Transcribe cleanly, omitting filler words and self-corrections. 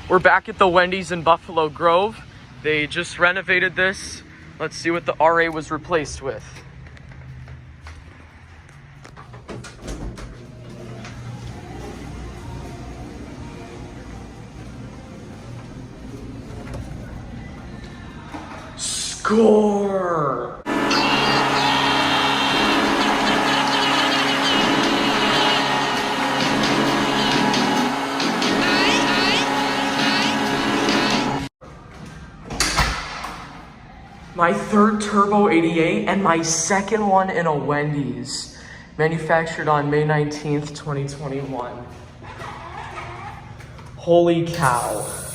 We're back at the Wendy's in Buffalo Grove. They just renovated this. Let's see what the RA was replaced with. Score! My third Turbo 88 and my second one in a Wendy's. Manufactured on May 19th, 2021. Holy cow.